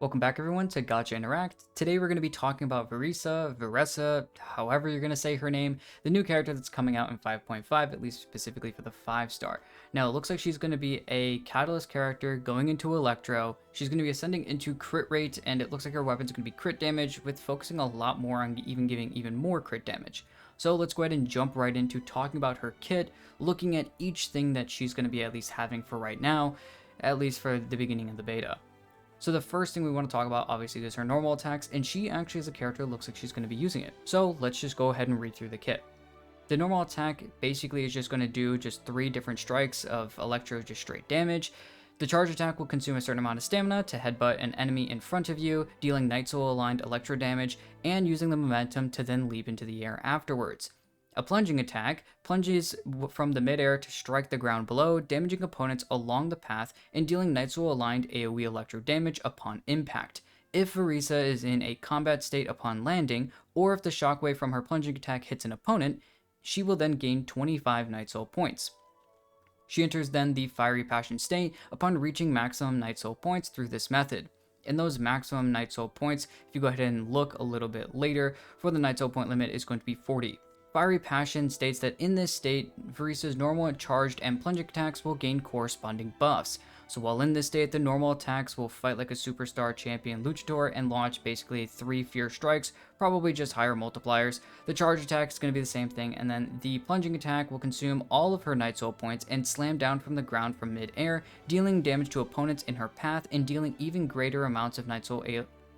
Welcome back everyone to Gotcha Interact. Today we're going to be talking about Varesa, however you're going to say her name, the new character that's coming out in 5.5, at least specifically for the 5-star. Now it looks like she's going to be a Catalyst character going into Electro. She's going to be ascending into crit rate, and it looks like her weapon's going to be crit damage, with focusing a lot more on even giving even more crit damage. So let's go ahead and jump right into talking about her kit, looking at each thing that she's going to be at least having for right now, at least for the beginning of the beta. So the first thing we want to talk about, obviously, is her normal attacks, and she actually as a character looks like she's going to be using it. So let's just go ahead and read through the kit. The normal attack basically is just going to do just 3 different strikes of Electro, just straight damage. The charge attack will consume a certain amount of stamina to headbutt an enemy in front of you, dealing Night Soul aligned Electro damage, and using the momentum to then leap into the air afterwards. A plunging attack plunges from the midair to strike the ground below, damaging opponents along the path and dealing Night Soul aligned AoE electro damage upon impact. If Varesa is in a combat state upon landing, or if the shockwave from her plunging attack hits an opponent, she will then gain 25 Night Soul points. She enters then the Fiery Passion state upon reaching maximum Night Soul points through this method. And those maximum Night Soul points, if you go ahead and look a little bit later, for the Night Soul point limit is going to be 40. Fiery Passion states that in this state, Varesa's normal, charged, and plunging attacks will gain corresponding buffs. So while in this state, the normal attacks will fight like a superstar champion luchador and launch basically 3 fierce strikes, probably just higher multipliers. The charge attack is going to be the same thing, and then the plunging attack will consume all of her Night Soul points and slam down from the ground from mid-air, dealing damage to opponents in her path and dealing even greater amounts of Night Soul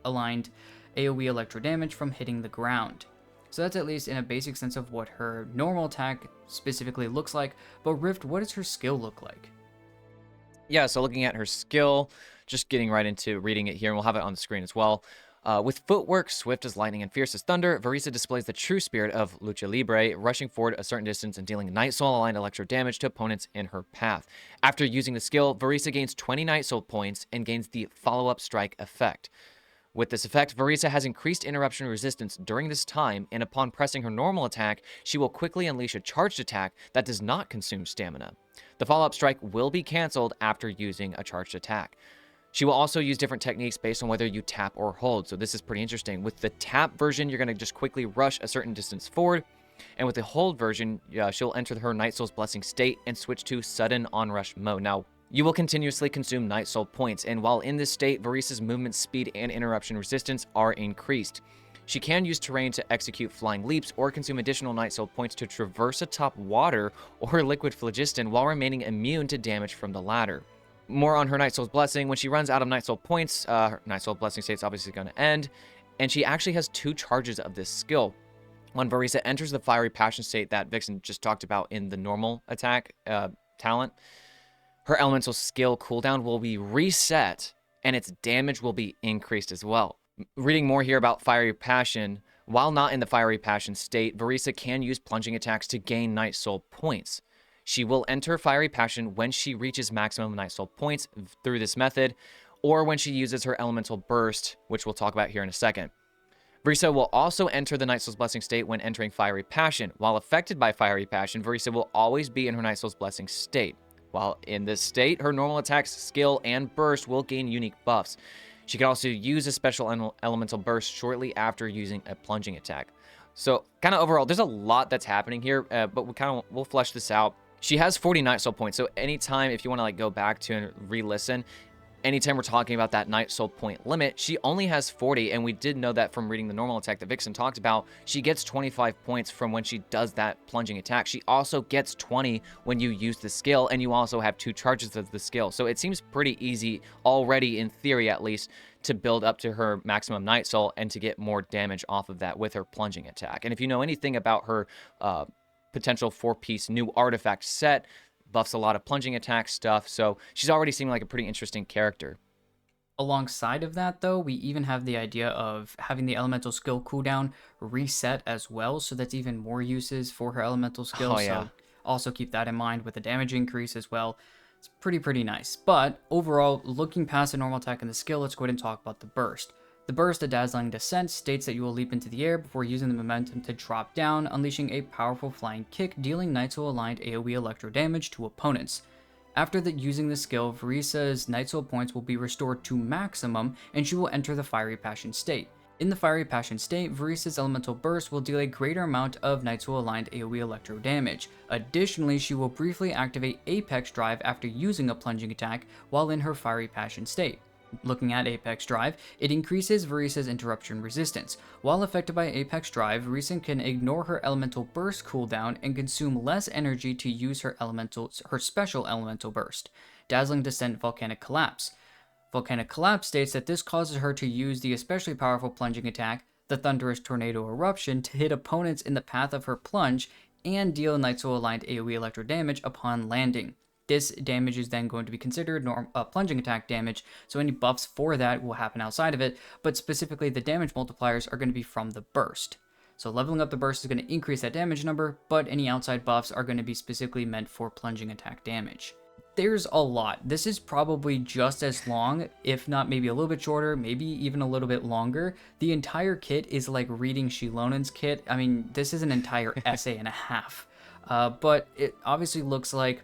aligned AoE electro damage from hitting the ground. So that's at least in a basic sense of what her normal attack specifically looks like. But Rift, what does her skill look like? Yeah, so looking at her skill, just getting right into reading it here, and we'll have it on the screen as well. With footwork, swift as lightning and fierce as thunder, Varesa displays the true spirit of Lucha Libre, rushing forward a certain distance and dealing Night Soul aligned electro damage to opponents in her path. After using the skill, Varesa gains 20 Night Soul points and gains the follow-up strike effect. With this effect, Varesa has increased interruption resistance during this time, and upon pressing her normal attack, she will quickly unleash a charged attack that does not consume stamina. The follow-up strike will be cancelled after using a charged attack. She will also use different techniques based on whether you tap or hold, so this is pretty interesting. With the tap version, you're going to just quickly rush a certain distance forward, and with the hold version, she'll enter her Night Soul's Blessing state and switch to sudden onrush mode. Now, you will continuously consume Night Soul points, and while in this state, Varesa's movement speed and interruption resistance are increased. She can use terrain to execute flying leaps or consume additional Night Soul points to traverse atop water or liquid phlogiston while remaining immune to damage from the latter. More on her Night Soul's Blessing. When she runs out of Night Soul points, her Night Soul Blessing state is obviously going to end, and she actually has 2 charges of this skill. When Varesa enters the Fiery Passion state that Vixen just talked about in the normal attack talent, her elemental skill cooldown will be reset, and its damage will be increased as well. Reading more here about Fiery Passion, while not in the Fiery Passion state, Varesa can use plunging attacks to gain Night Soul points. She will enter Fiery Passion when she reaches maximum Night Soul points through this method, or when she uses her Elemental Burst, which we'll talk about here in a second. Varesa will also enter the Night Soul's Blessing state when entering Fiery Passion. While affected by Fiery Passion, Varesa will always be in her Night Soul's Blessing state. While in this state, her normal attacks, skill, and burst will gain unique buffs. She can also use a special elemental burst shortly after using a plunging attack. So, kind of overall, there's a lot that's happening here, but we'll flesh this out. She has 40 Night Soul points, so anytime, if you want to go back to and re-listen, anytime we're talking about that Night Soul point limit, she only has 40, and we did know that from reading the normal attack that Vixen talked about. She gets 25 points from when she does that plunging attack. She also gets 20 when you use the skill, and you also have 2 charges of the skill. So it seems pretty easy already, in theory at least, to build up to her maximum Night Soul and to get more damage off of that with her plunging attack. And if you know anything about her potential 4-piece new artifact set, buffs a lot of plunging attack stuff, so she's already seeming like a pretty interesting character. Alongside of that, though, we even have the idea of having the elemental skill cooldown reset as well, so that's even more uses for her elemental skill. Oh, yeah. So also keep that in mind with the damage increase as well. It's pretty nice. But overall, looking past the normal attack and the skill, let's go ahead and talk about the burst. The burst, A Dazzling Descent, states that you will leap into the air before using the momentum to drop down, unleashing a powerful flying kick, dealing Night Soul aligned AoE electro damage to opponents. After using the skill, Varesa's Night Soul points will be restored to maximum, and she will enter the Fiery Passion state. In the Fiery Passion state, Varesa's Elemental Burst will deal a greater amount of Night Soul aligned AoE Electro damage. Additionally, she will briefly activate Apex Drive after using a plunging attack while in her Fiery Passion state. Looking at Apex Drive, it increases Varesa's interruption resistance. While affected by Apex Drive, Varesa can ignore her Elemental Burst cooldown and consume less energy to use her special Elemental Burst. Dazzling Descent Volcanic Collapse. Volcanic Collapse states that this causes her to use the especially powerful plunging attack, the Thunderous Tornado Eruption, to hit opponents in the path of her plunge and deal Night Soul aligned AoE electro damage upon landing. This damage is then going to be considered plunging attack damage, so any buffs for that will happen outside of it, but specifically the damage multipliers are going to be from the burst. So leveling up the burst is going to increase that damage number, but any outside buffs are going to be specifically meant for plunging attack damage. There's a lot. This is probably just as long, if not maybe a little bit shorter, maybe even a little bit longer. The entire kit is like reading Shilonen's kit. I mean, this is an entire essay and a half. But it obviously looks like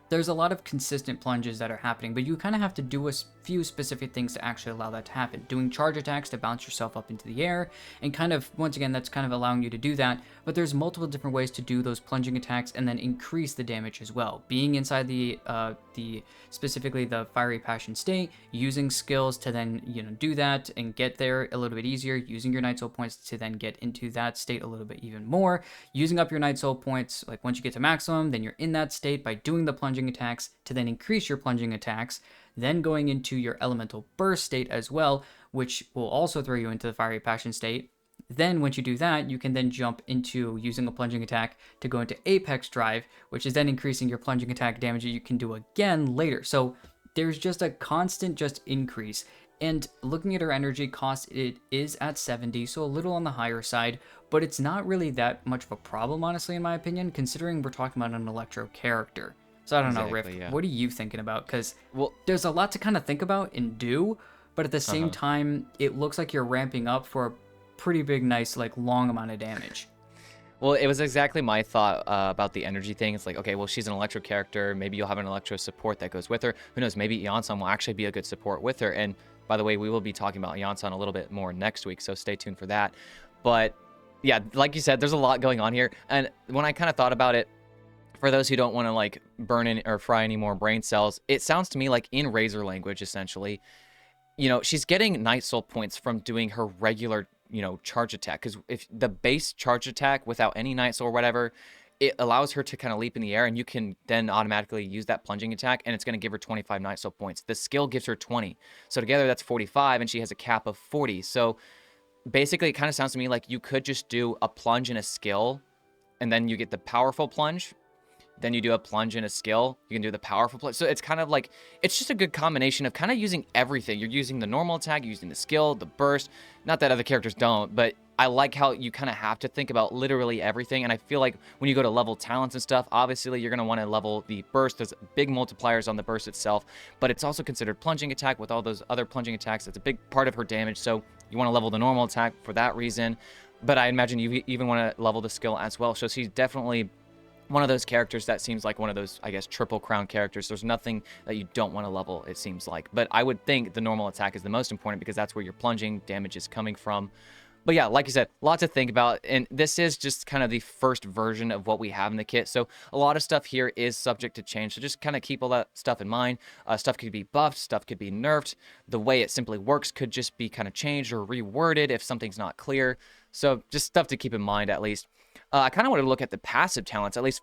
there's a lot of consistent plunges that are happening, but you kind of have to do a few specific things to actually allow that to happen. Doing charge attacks to bounce yourself up into the air, and kind of, once again, that's kind of allowing you to do that, but there's multiple different ways to do those plunging attacks and then increase the damage as well. Being inside the specifically the Fiery Passion state, using skills to then, do that and get there a little bit easier, using your Night Soul points to then get into that state a little bit even more, using up your Night Soul points, like once you get to maximum, then you're in that state by doing the plunging attacks to then increase your plunging attacks, then going into your Elemental Burst state as well, which will also throw you into the Fiery Passion state. Then once you do that, you can then jump into using a plunging attack to go into Apex Drive, which is then increasing your plunging attack damage that you can do again later. So there's just a constant increase. And looking at her energy cost, it is at 70, so a little on the higher side, but it's not really that much of a problem, honestly, in my opinion, considering we're talking about an Electro character. So I don't know, Riff, yeah. what are you thinking about? Because there's a lot to kind of think about and do, but at the same time, it looks like you're ramping up for a pretty big, nice, long amount of damage. Well, it was exactly my thought about the energy thing. It's like, okay, well, she's an Electro character. Maybe you'll have an Electro support that goes with her. Who knows? Maybe Yansan will actually be a good support with her. And by the way, we will be talking about Yansan a little bit more next week, so stay tuned for that. But yeah, like you said, there's a lot going on here. And when I kind of thought about it, for those who don't want to burn in or fry any more brain cells, it sounds to me like in Razor language, essentially, she's getting Night Soul points from doing her regular charge attack, because if the base charge attack without any Night Soul or whatever, it allows her to kind of leap in the air, and you can then automatically use that plunging attack, and it's going to give her 25 Night Soul points. The skill gives her 20, so together that's 45, and she has a cap of 40. So basically, it kind of sounds to me like you could just do a plunge and a skill, and then you get the powerful plunge. Then you do a plunge and a skill. You can do the powerful plunge. So it's kind of like, it's just a good combination of kind of using everything. You're using the normal attack, you're using the skill, the burst. Not that other characters don't, but I like how you kind of have to think about literally everything. And I feel like when you go to level talents and stuff, obviously you're going to want to level the burst. There's big multipliers on the burst itself, but it's also considered plunging attack with all those other plunging attacks. That's a big part of her damage. So you want to level the normal attack for that reason. But I imagine you even want to level the skill as well. So she's definitely one of those characters that seems like one of those, I guess, triple crown characters. There's nothing that you don't want to level, it seems like. But I would think the normal attack is the most important because that's where your plunging damage is coming from. But yeah, like you said, lots to think about. And this is just kind of the first version of what we have in the kit. So a lot of stuff here is subject to change. So just kind of keep all that stuff in mind. Stuff could be buffed, stuff could be nerfed. The way it simply works could just be kind of changed or reworded if something's not clear. So just stuff to keep in mind, at least. I kind of want to look at the passive talents, at least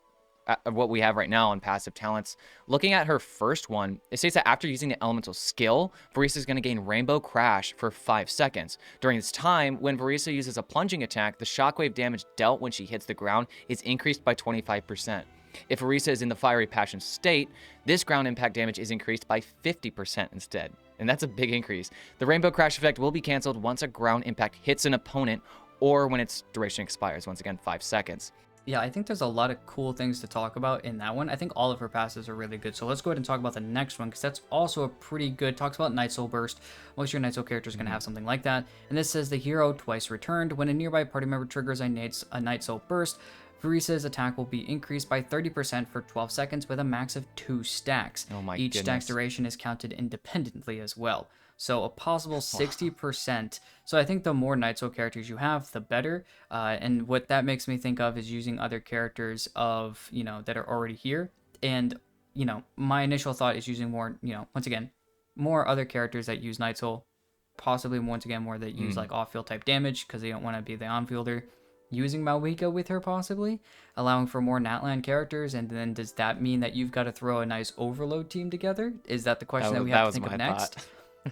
what we have right now on passive talents. Looking at her first one, it states that after using the elemental skill, Varesa is going to gain Rainbow Crash for 5 seconds. During this time, when Varesa uses a plunging attack, the shockwave damage dealt when she hits the ground is increased by 25%. If Varesa is in the Fiery Passion state, this ground impact damage is increased by 50% instead. And that's a big increase. The Rainbow Crash effect will be canceled once a ground impact hits an opponent or when its duration expires, once again, 5 seconds. Yeah, I think there's a lot of cool things to talk about in that one. I think all of her passes are really good. So let's go ahead and talk about the next one, because that's also a pretty good. Talks about Night Soul Burst. Most of your Night Soul characters are going to have something like that. And this says the hero twice returned. When a nearby party member triggers a Night Soul Burst, Varesa's attack will be increased by 30% for 12 seconds with a max of 2 stacks. Oh my Each stack's goodness. duration is counted independently as well. So a possible Wow. 60%. So I think the more Night Soul characters you have, the better. And what that makes me think of is using other characters of, that are already here. And, my initial thought is using more, once again, more other characters that use Night Soul. Possibly, once again, more that use like off-field type damage because they don't want to be the on-fielder. Using Malwika with her possibly, allowing for more Natlan characters, and then does that mean that you've got to throw a nice overload team together? Is that the question that we have to was think my of next? thought.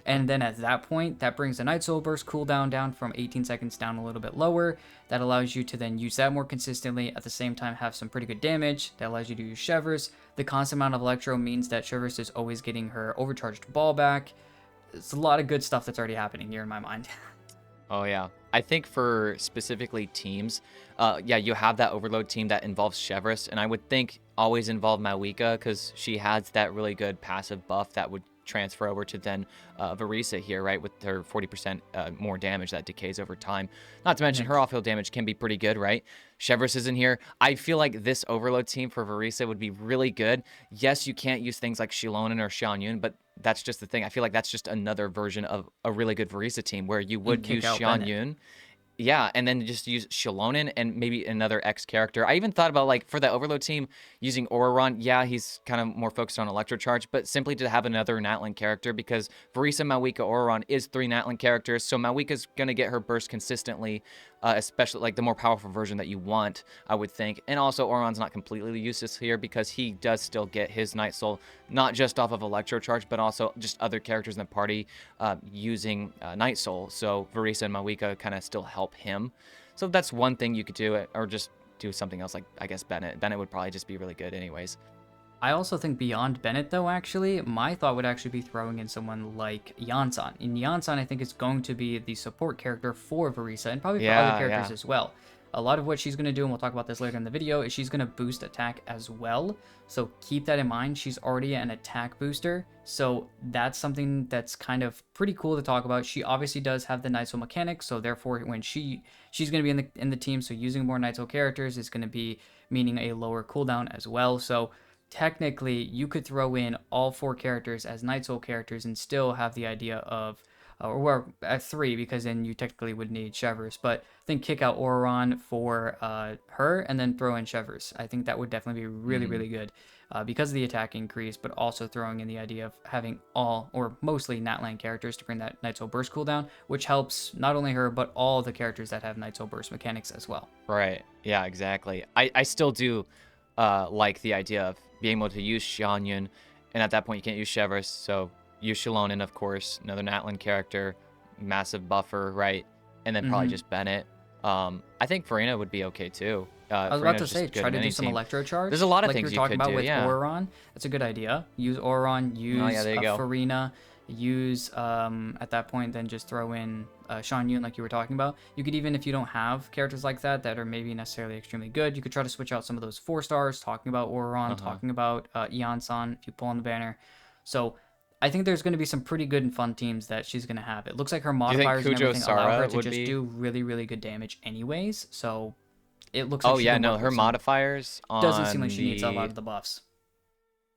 And then at that point, that brings the Night Soul Burst cooldown down from 18 seconds down a little bit lower. That allows you to then use that more consistently, at the same time have some pretty good damage. That allows you to use Shivers. The constant amount of Electro means that Shivers is always getting her overcharged ball back. It's a lot of good stuff that's already happening here in my mind. Oh yeah, I think for specifically teams, yeah, you have that overload team that involves Chevris, and I would think always involve Malwika because she has that really good passive buff that would transfer over to then Varesa here, right, with her 40% more damage that decays over time. Not to mention her off-field damage can be pretty good, right? Chevris is in here. I feel like this overload team for Varesa would be really good. Yes, you can't use things like Shilonen or Xianyun, but that's just the thing. I feel like that's just another version of a really good Varesa team where you would Kick use out Bennett. Xianyun. Yeah, and then just use Shilonen and maybe another X character. I even thought about, like, for the Overload team, using Auroron. Yeah, he's kind of more focused on Electro Charge, but simply to have another Natlan character because Varesa, Malwika, Auroron is 3 Natlan characters, so Malwika's going to get her burst consistently, especially, like, the more powerful version that you want, I would think. And also, Auron's not completely useless here because he does still get his Night Soul, not just off of Electro Charge, but also just other characters in the party using Night Soul. So Varesa and Malwika kind of still help him. So that's one thing you could do, or just do something else like, I guess, Bennett. Bennett would probably just be really good anyways. I also think beyond Bennett, though, actually, my thought would actually be throwing in someone like Yansan. And Yansan, I think, is going to be the support character for Varesa and probably for other characters as well. A lot of what she's going to do, and we'll talk about this later in the video, is she's going to boost attack as well. So keep that in mind. She's already an attack booster. So that's something that's kind of pretty cool to talk about. She obviously does have the Night Soul mechanic. So therefore, when she's going to be in the team, so using more Night Soul characters is going to be meaning a lower cooldown as well. So technically, you could throw in all 4 characters as Night Soul characters and still have the idea of, or at 3, because then you technically would need Shevers. But then kick out Auroron for her and then throw in Shevers. I think that would definitely be really, really good because of the attack increase, but also throwing in the idea of having all, or mostly Natlan characters to bring that Night Soul Burst cooldown, which helps not only her, but all the characters that have Night Soul Burst mechanics as well. Right. Yeah, exactly. I still do like the idea of being able to use Xianyun, and at that point you can't use Chevris, so use Shilonen, of course, another Natlan character, massive buffer, right? And then probably just Bennett. I think Farina would be okay too. I was about to say, try to do some Electro Charge. There's a lot of like things you were talking about do, with yeah. Auroron. That's a good idea. Use Auroron, use Farina, use, at that point, then just throw in Xianyun like you were talking about. You could even, if you don't have characters like that are maybe necessarily extremely good, you could try to switch out some of those 4 stars, talking about Auroron, talking about Yansan, if you pull on the banner. So I think there's going to be some pretty good and fun teams that she's going to have. It looks like her modifiers and everything allow her to just do really, really good damage anyways. So it looks like her modifiers on doesn't seem like she needs a lot of the buffs.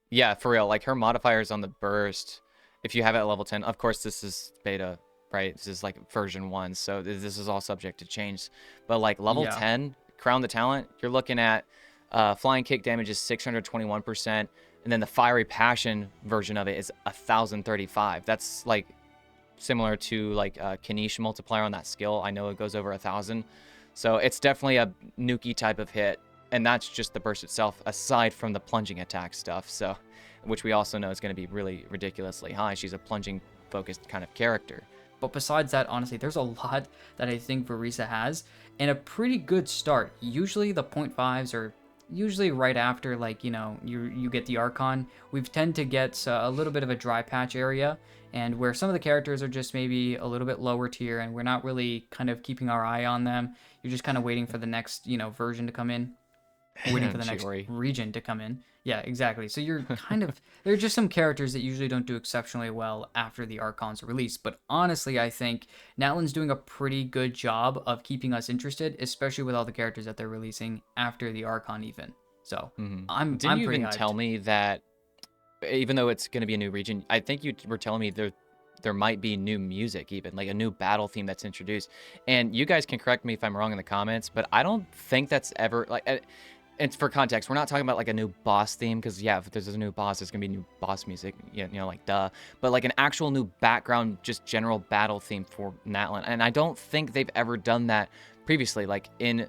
Yeah, for real. Like her modifiers on the burst, if you have it at level 10, of course this is beta, right? This is like version 1, so this is all subject to change. But like level 10, Crown the Talent, you're looking at flying kick damage is 621%. And then the Fiery Passion version of it is 1,035. That's like similar to like Kanish multiplier on that skill. I know it goes over 1,000. So it's definitely a nuky type of hit. And that's just the burst itself, aside from the plunging attack stuff. So, which we also know is going to be really ridiculously high. She's a plunging focused kind of character. But besides that, honestly, there's a lot that I think Varesa has. And a pretty good start. Usually the 0.5s are usually right after, like, you get the Archon. We tend to get a little bit of a dry patch area, and where some of the characters are just maybe a little bit lower tier, and we're not really kind of keeping our eye on them. You're just kind of waiting for the next, version to come in. waiting for the next Chiori. region to come in. Yeah, exactly. So you're kind of there are just some characters that usually don't do exceptionally well after the Archons are released. But honestly, I think Natlan's doing a pretty good job of keeping us interested, especially with all the characters that they're releasing after the Archon even. So Mhm. Didn't I'm you pretty even tell hyped. me that even though it's going to be a new region, I think you were telling me there might be new music, even like a new battle theme that's introduced. And you guys can correct me if I'm wrong in the comments, but I don't think that's ever like. And for context, we're not talking about like a new boss theme because yeah, if there's a new boss, there's gonna be new boss music. Like duh. But like an actual new background, just general battle theme for Natlan. And I don't think they've ever done that previously. Like in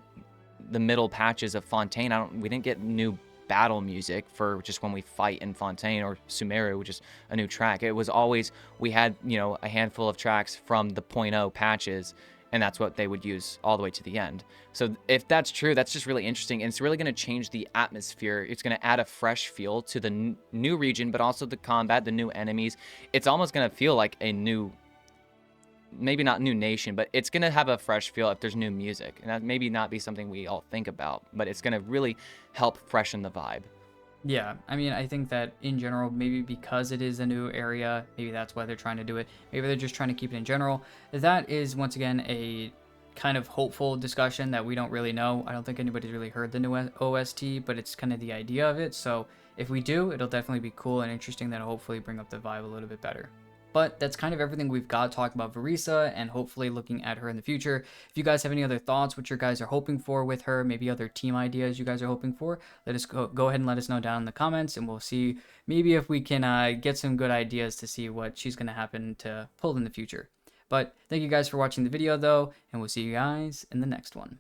the middle patches of Fontaine, we didn't get new battle music for just when we fight in Fontaine or Sumeru, which is a new track. It was always we had, a handful of tracks from the .0 patches, and that's what they would use all the way to the end. So if that's true, that's just really interesting, and it's really going to change the atmosphere. It's going to add a fresh feel to the new region, but also the combat, the new enemies. It's almost going to feel like a new, maybe not new nation, but it's going to have a fresh feel if there's new music. And that maybe not be something we all think about, but it's going to really help freshen the vibe. Yeah, I mean, I think that in general, maybe because it is a new area, maybe that's why they're trying to do it. Maybe they're just trying to keep it in general. That is, once again, a kind of hopeful discussion that we don't really know. I don't think anybody's really heard the new OST, but it's kind of the idea of it. So if we do, it'll definitely be cool and interesting. That'll hopefully bring up the vibe a little bit better. But that's kind of everything we've got talking about Varesa and hopefully looking at her in the future. If you guys have any other thoughts, what you guys are hoping for with her, maybe other team ideas you guys are hoping for, let us go ahead and let us know down in the comments, and we'll see maybe if we can get some good ideas to see what she's going to happen to pull in the future. But thank you guys for watching the video though, and we'll see you guys in the next one.